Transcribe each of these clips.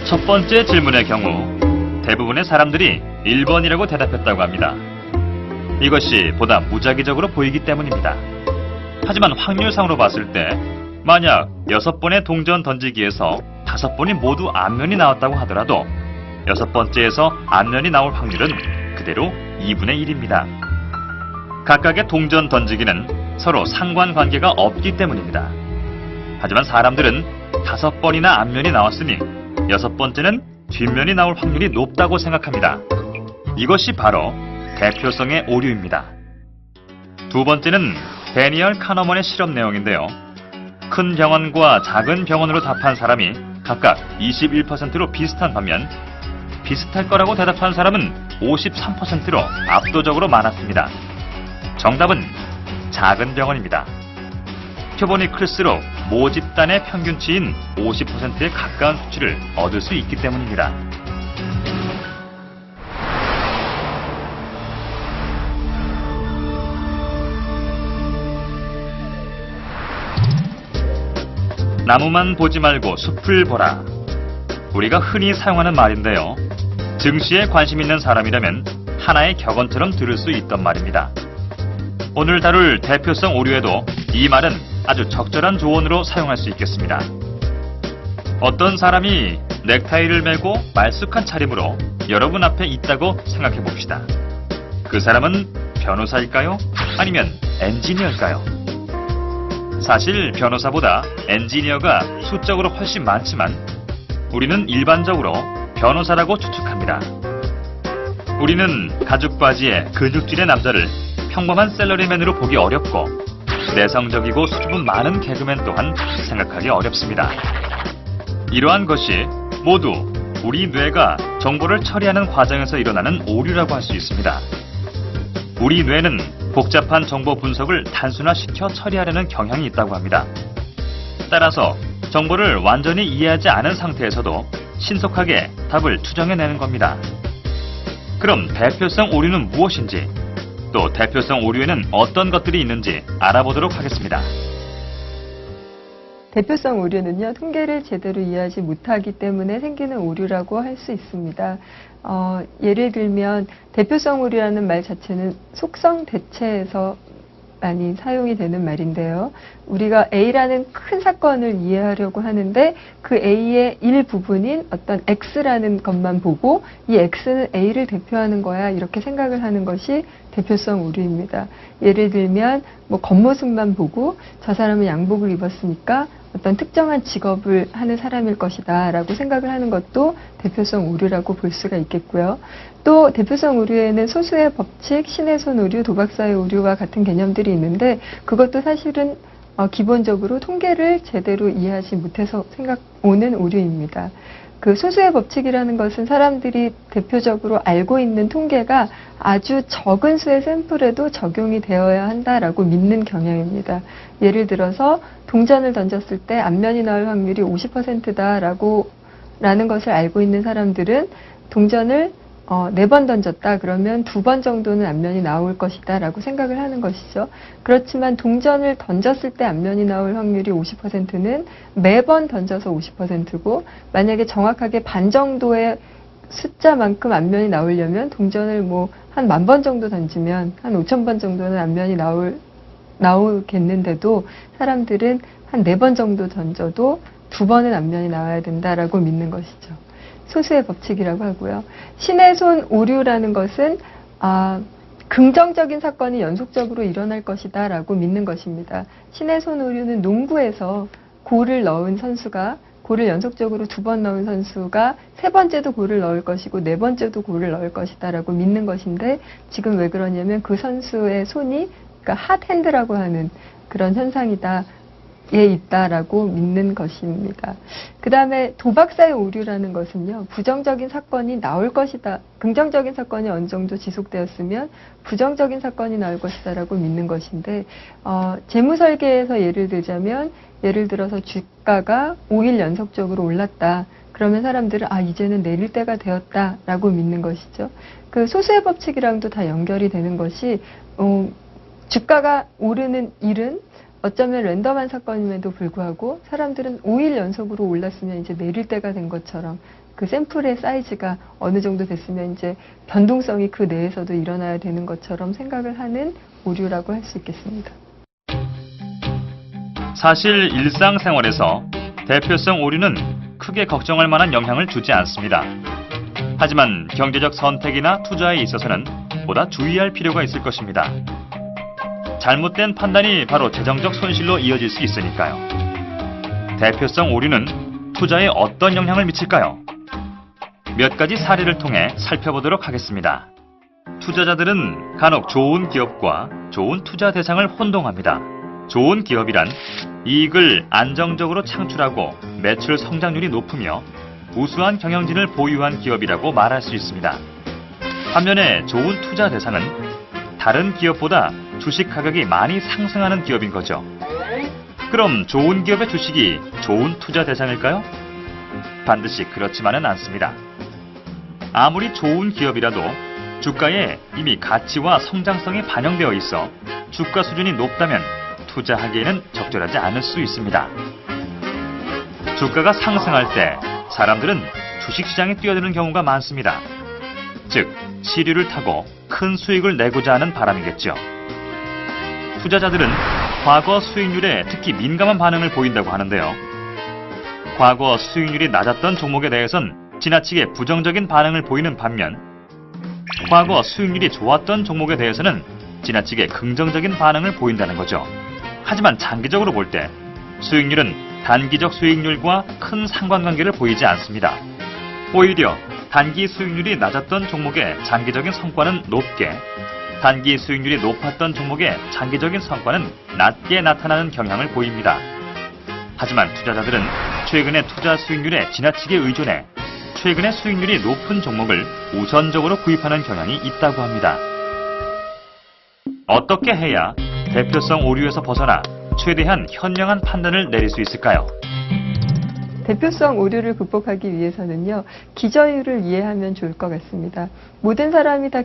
첫 번째 질문의 경우 대부분의 사람들이 1번이라고 대답했다고 합니다. 이것이 보다 무작위적으로 보이기 때문입니다. 하지만 확률상으로 봤을 때 만약 6번의 동전 던지기에서 5번이 모두 앞면이 나왔다고 하더라도 6번째에서 앞면이 나올 확률은 그대로 2분의 1입니다. 각각의 동전 던지기는 서로 상관관계가 없기 때문입니다. 하지만 사람들은 5번이나 앞면이 나왔으니 6번째는 뒷면이 나올 확률이 높다고 생각합니다. 이것이 바로 대표성의 오류입니다. 두 번째는 데니얼 카너먼의 실험 내용인데요. 큰 병원과 작은 병원으로 답한 사람이 각각 21%로 비슷한 반면 비슷할 거라고 대답한 사람은 53%로 압도적으로 많았습니다. 정답은 작은 병원입니다. 표본이 클수록 모집단의 평균치인 50%에 가까운 수치를 얻을 수 있기 때문입니다. 나무만 보지 말고 숲을 보라. 우리가 흔히 사용하는 말인데요. 증시에 관심 있는 사람이라면 하나의 격언처럼 들을 수 있던 말입니다. 오늘 다룰 대표성 오류에도 이 말은 아주 적절한 조언으로 사용할 수 있겠습니다. 어떤 사람이 넥타이를 메고 말쑥한 차림으로 여러분 앞에 있다고 생각해 봅시다. 그 사람은 변호사일까요? 아니면 엔지니어일까요? 사실 변호사보다 엔지니어가 수적으로 훨씬 많지만 우리는 일반적으로 변호사라고 추측합니다. 우리는 가죽 바지에 근육질의 남자를 평범한 샐러리맨으로 보기 어렵고 내성적이고 수줍음 많은 개그맨 또한 생각하기 어렵습니다. 이러한 것이 모두 우리 뇌가 정보를 처리하는 과정에서 일어나는 오류라고 할 수 있습니다. 우리 뇌는 복잡한 정보 분석을 단순화시켜 처리하려는 경향이 있다고 합니다. 따라서 정보를 완전히 이해하지 않은 상태에서도 신속하게 답을 추정해내는 겁니다. 그럼 대표성 오류는 무엇인지, 또 대표성 오류에는 어떤 것들이 있는지 알아보도록 하겠습니다. 대표성 오류는요, 통계를 제대로 이해하지 못하기 때문에 생기는 오류라고 할 수 있습니다. 예를 들면 대표성 오류라는 말 자체는 속성 대체에서 많이 사용이 되는 말인데요. 우리가 A라는 큰 사건을 이해하려고 하는데 그 A의 일부분인 어떤 X라는 것만 보고 이 X는 A를 대표하는 거야 이렇게 생각을 하는 것이 대표성 오류입니다. 예를 들면 뭐 겉모습만 보고 저 사람은 양복을 입었으니까 어떤 특정한 직업을 하는 사람일 것이다 라고 생각을 하는 것도 대표성 오류라고 볼 수가 있겠고요. 또 대표성 오류에는 소수의 법칙, 신의 손 오류, 도박사의 오류와 같은 개념들이 있는데 그것도 사실은 기본적으로 통계를 제대로 이해하지 못해서 오는 오류입니다. 그 소수의 법칙이라는 것은 사람들이 대표적으로 알고 있는 통계가 아주 적은 수의 샘플에도 적용이 되어야 한다라고 믿는 경향입니다. 예를 들어서 동전을 던졌을 때 앞면이 나올 확률이 50%다라는 것을 알고 있는 사람들은 동전을 4번 던졌다 그러면 2번 정도는 앞면이 나올 것이다 라고 생각을 하는 것이죠. 그렇지만 동전을 던졌을 때 앞면이 나올 확률이 50%는 매번 던져서 50%고 만약에 정확하게 반 정도의 숫자만큼 앞면이 나오려면 동전을 뭐 한 10,000번 정도 던지면 한 5,000번 정도는 앞면이 나오겠는데도 사람들은 한 4번 정도 던져도 2번은 앞면이 나와야 된다라고 믿는 것이죠. 소수의 법칙이라고 하고요. 신의 손 오류라는 것은 긍정적인 사건이 연속적으로 일어날 것이다 라고 믿는 것입니다. 신의 손 오류는 농구에서 골을 넣은 선수가 골을 연속적으로 2번 넣은 선수가 3번째도 골을 넣을 것이고 4번째도 골을 넣을 것이다 라고 믿는 것인데 지금 왜 그러냐면 그 선수의 손이 그러니까 핫핸드라고 하는 그런 현상이다. 에 있다라고 믿는 것입니다. 그 다음에 도박사의 오류라는 것은요, 부정적인 사건이 나올 것이다. 긍정적인 사건이 어느 정도 지속되었으면 부정적인 사건이 나올 것이다라고 믿는 것인데, 재무설계에서 예를 들자면, 예를 들어서 주가가 5일 연속적으로 올랐다. 그러면 사람들은 이제는 내릴 때가 되었다라고 믿는 것이죠. 그 소수의 법칙이랑도 다 연결이 되는 것이, 주가가 오르는 일은 어쩌면 랜덤한 사건임에도 불구하고 사람들은 5일 연속으로 올랐으면 이제 내릴 때가 된 것처럼 그 샘플의 사이즈가 어느 정도 됐으면 이제 변동성이 그 내에서도 일어나야 되는 것처럼 생각을 하는 오류라고 할 수 있겠습니다. 사실 일상생활에서 대표성 오류는 크게 걱정할 만한 영향을 주지 않습니다. 하지만 경제적 선택이나 투자에 있어서는 보다 주의할 필요가 있을 것입니다. 잘못된 판단이 바로 재정적 손실로 이어질 수 있으니까요. 대표성 오류는 투자에 어떤 영향을 미칠까요? 몇 가지 사례를 통해 살펴보도록 하겠습니다. 투자자들은 간혹 좋은 기업과 좋은 투자 대상을 혼동합니다. 좋은 기업이란 이익을 안정적으로 창출하고 매출 성장률이 높으며 우수한 경영진을 보유한 기업이라고 말할 수 있습니다. 반면에 좋은 투자 대상은 다른 기업보다 주식 가격이 많이 상승하는 기업인 거죠. 그럼 좋은 기업의 주식이 좋은 투자 대상일까요? 반드시 그렇지만은 않습니다. 아무리 좋은 기업이라도 주가에 이미 가치와 성장성이 반영되어 있어 주가 수준이 높다면 투자하기에는 적절하지 않을 수 있습니다. 주가가 상승할 때 사람들은 주식시장에 뛰어드는 경우가 많습니다. 즉, 시류를 타고 큰 수익을 내고자 하는 바람이겠죠. 투자자들은 과거 수익률에 특히 민감한 반응을 보인다고 하는데요. 과거 수익률이 낮았던 종목에 대해선 지나치게 부정적인 반응을 보이는 반면 과거 수익률이 좋았던 종목에 대해서는 지나치게 긍정적인 반응을 보인다는 거죠. 하지만 장기적으로 볼 때 수익률은 단기적 수익률과 큰 상관관계를 보이지 않습니다. 오히려 단기 수익률이 낮았던 종목의 장기적인 성과는 높게, 단기 수익률이 높았던 종목의 장기적인 성과는 낮게 나타나는 경향을 보입니다. 하지만 투자자들은 최근의 투자 수익률에 지나치게 의존해 최근의 수익률이 높은 종목을 우선적으로 구입하는 경향이 있다고 합니다. 어떻게 해야 대표성 오류에서 벗어나 최대한 현명한 판단을 내릴 수 있을까요? 대표성 오류를 극복하기 위해서는요, 기저율을 이해하면 좋을 것 같습니다. 모든 사람이 다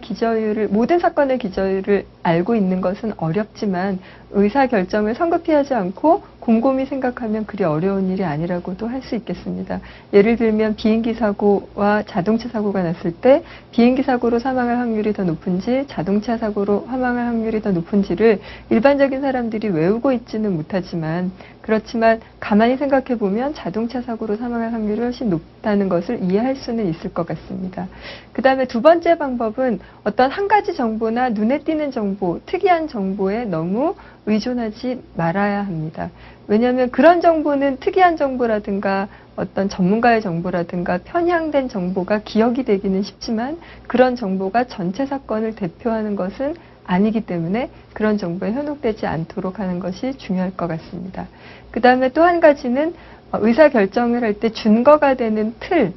모든 사건의 기저율을 알고 있는 것은 어렵지만 의사결정을 성급히 하지 않고 곰곰이 생각하면 그리 어려운 일이 아니라고도 할 수 있겠습니다. 예를 들면 비행기 사고와 자동차 사고가 났을 때 비행기 사고로 사망할 확률이 더 높은지 자동차 사고로 사망할 확률이 더 높은지를 일반적인 사람들이 외우고 있지는 못하지만 그렇지만 가만히 생각해 보면 자동차 사고로 사망할 확률이 훨씬 높다는 것을 이해할 수는 있을 것 같습니다. 그 다음에 두 번째 방법은 어떤 한 가지 정보나 눈에 띄는 정보, 특이한 정보에 너무 의존하지 말아야 합니다. 왜냐하면 그런 정보는 특이한 정보라든가 어떤 전문가의 정보라든가 편향된 정보가 기억이 되기는 쉽지만 그런 정보가 전체 사건을 대표하는 것은 아니기 때문에 그런 정보에 현혹되지 않도록 하는 것이 중요할 것 같습니다. 그 다음에 또 한 가지는 의사결정을 할 때 준거가 되는 틀,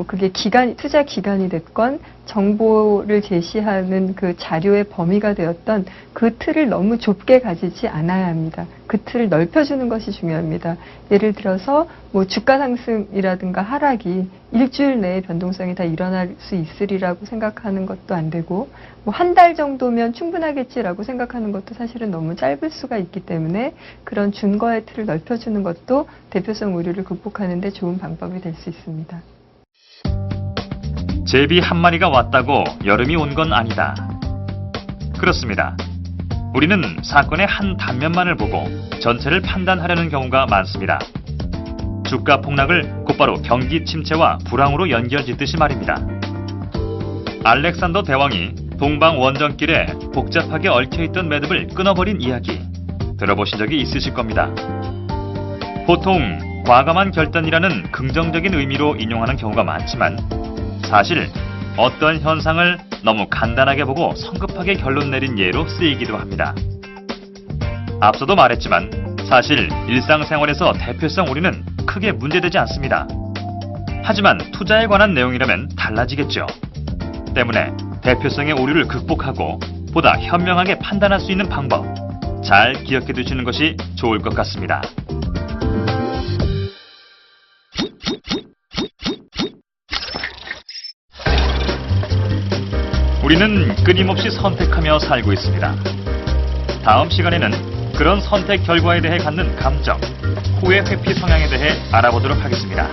그게 투자 기간이 됐건 정보를 제시하는 그 자료의 범위가 되었던 그 틀을 너무 좁게 가지지 않아야 합니다. 그 틀을 넓혀주는 것이 중요합니다. 예를 들어서 주가 상승이라든가 하락이 일주일 내에 변동성이 다 일어날 수 있으리라고 생각하는 것도 안 되고 한 달 정도면 충분하겠지라고 생각하는 것도 사실은 너무 짧을 수가 있기 때문에 그런 준거의 틀을 넓혀주는 것도 대표성 오류를 극복하는 데 좋은 방법이 될 수 있습니다. 제비 한 마리가 왔다고 여름이 온 건 아니다. 그렇습니다. 우리는 사건의 한 단면만을 보고 전체를 판단하려는 경우가 많습니다. 주가 폭락을 곧바로 경기 침체와 불황으로 연결짓듯이 말입니다. 알렉산더 대왕이 동방 원정길에 복잡하게 얽혀있던 매듭을 끊어버린 이야기 들어보신 적이 있으실 겁니다. 보통 과감한 결단이라는 긍정적인 의미로 인용하는 경우가 많지만 사실 어떤 현상을 너무 간단하게 보고 성급하게 결론 내린 예로 쓰이기도 합니다. 앞서도 말했지만 사실 일상생활에서 대표성 오류는 크게 문제되지 않습니다. 하지만 투자에 관한 내용이라면 달라지겠죠. 때문에 대표성의 오류를 극복하고 보다 현명하게 판단할 수 있는 방법 잘 기억해 두시는 것이 좋을 것 같습니다. 우리는 끊임없이 선택하며 살고 있습니다. 다음 시간에는 그런 선택 결과에 대해 갖는 감정, 후회 회피 성향에 대해 알아보도록 하겠습니다.